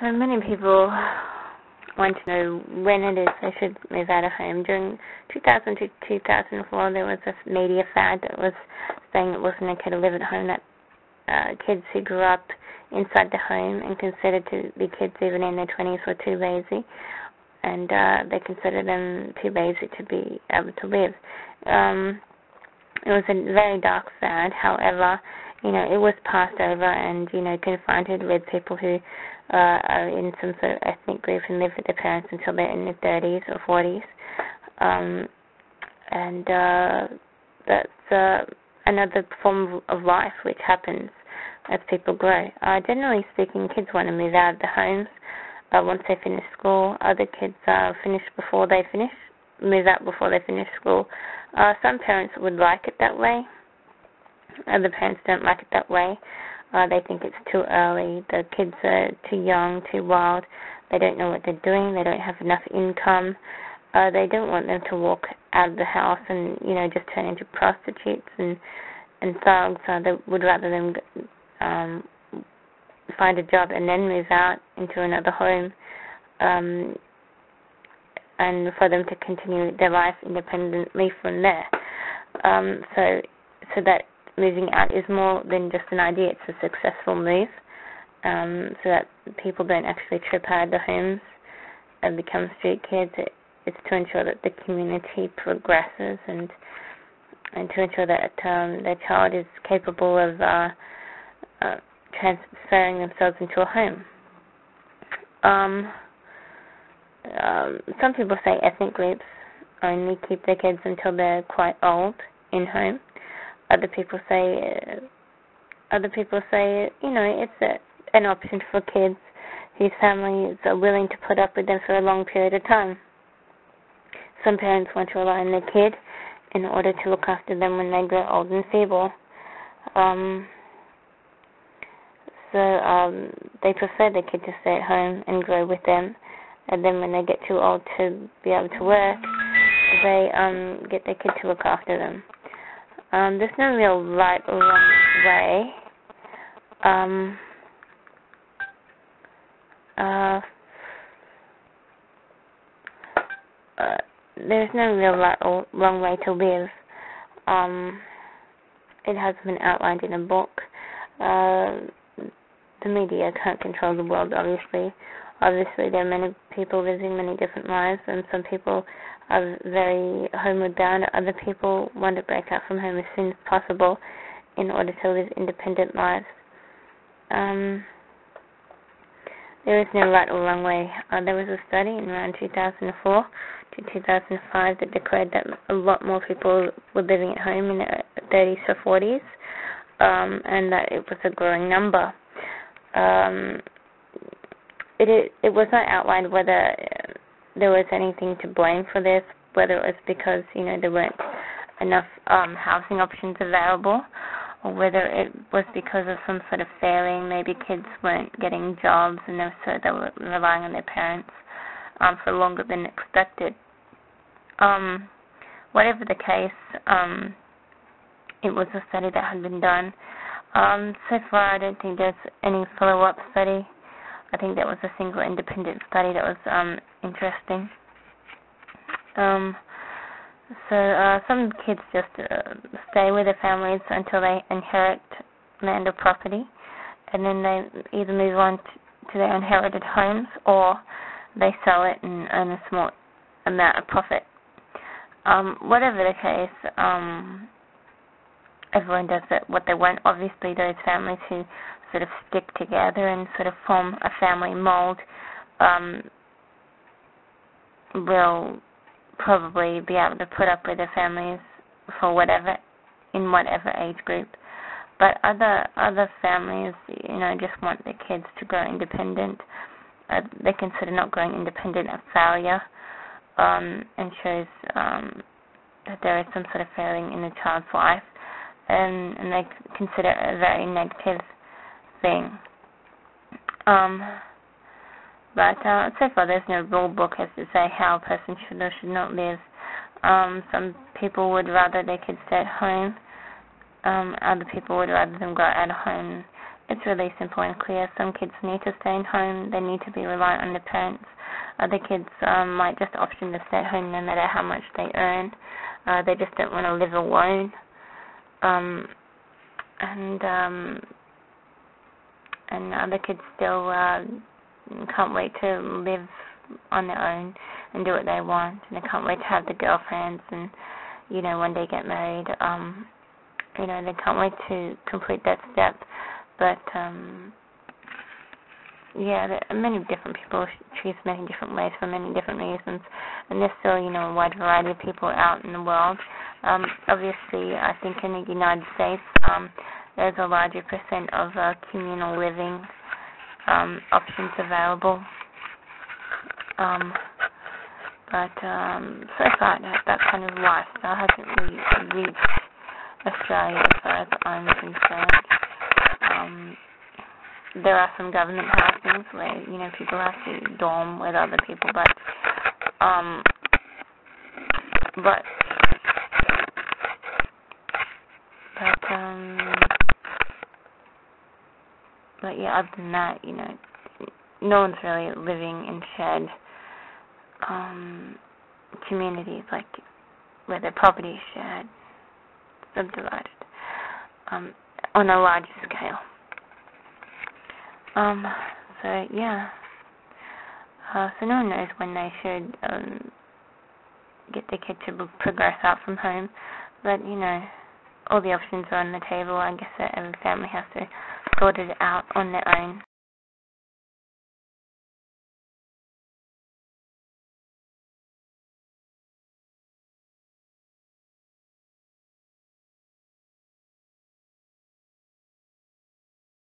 So many people want to know when it is they should move out of home. During 2000 to 2004, there was a media fad that was saying it wasn't okay to live at home, that kids who grew up inside the home and considered to be kids even in their 20s were too lazy, and they considered them too lazy to be able to live. It was a very dark fad. However, it was passed over and, confronted with people who are in some sort of ethnic group and live with their parents until they're in their 30s or 40s. That's another form of life which happens as people grow. Generally speaking, kids want to move out of the homes once they finish school. Other kids move out before they finish school. Some parents would like it that way. Other parents don't like it that way. They think it's too early. The kids are too young, too wild. They don't know what they're doing. They don't have enough income. They don't want them to walk out of the house and, just turn into prostitutes and thugs. They would rather them find a job and then move out into another home, and for them to continue their life independently from there. So that moving out is more than just an idea. It's a successful move, so that people don't actually trip out of the homes and become street kids. It's to ensure that the community progresses and to ensure that their child is capable of transferring themselves into a home. Some people say ethnic groups only keep their kids until they're quite old in home. Other people say it's an option for kids whose families are willing to put up with them for a long period of time. Some parents want to rely on their kid in order to look after them when they grow old and feeble. So they prefer their kid to stay at home and grow with them, and then when they get too old to be able to work, they get their kid to look after them. There's no real right or wrong way. There's no real right or wrong way to live. It has been outlined in a book. The media can't control the world, obviously. Obviously, there are many people living many different lives, and some people are very homeward bound. Other people want to break out from home as soon as possible in order to live independent lives. There is no right or wrong way. There was a study in around 2004 to 2005 that declared that a lot more people were living at home in their 30s or 40s, and that it was a growing number. It was not outlined whether there was anything to blame for this, whether it was because there weren't enough housing options available, or whether it was because of some sort of failing. Maybe kids weren't getting jobs and so they were relying on their parents for longer than expected. Whatever the case, it was a study that had been done. So far, I don't think there's any follow-up study. I think that was a single independent study that was interesting. So some kids just stay with their families until they inherit land or property, and then they either move on to their inherited homes or they sell it and earn a small amount of profit. Whatever the case, everyone does what they want. Obviously, those families who sort of stick together and sort of form a family mold will probably be able to put up with their families for in whatever age group. But other families, just want their kids to grow independent. They consider not growing independent a failure, and shows that there is some sort of failing in the child's life, and they consider it a very negative thing. But so far there's no rule book as to say how a person should or should not live. Some people would rather their kids stay at home. Other people would rather them go out of home it's really simple and clear. Some kids need to stay in home. They need to be reliant on their parents. Other kids might just option to stay at home no matter how much they earn. They just don't want to live alone. And other kids still can't wait to live on their own and do what they want, and they can't wait to have the girlfriends and, one day get married. They can't wait to complete that step. But there are many different people choose many different ways for many different reasons, and there's still, a wide variety of people out in the world. Obviously, I think in the United States, there's a larger percent of communal living options available. But so far, that kind of lifestyle hasn't really reached Australia as far as I'm concerned. There are some government housings where, people have to dorm with other people, but other than that, no one's really living in shared communities, like where their property is shared, subdivided, on a larger scale. So no one knows when they should get their kid to progress out from home, but all the options are on the table. I guess that every family has to sort it out on their own.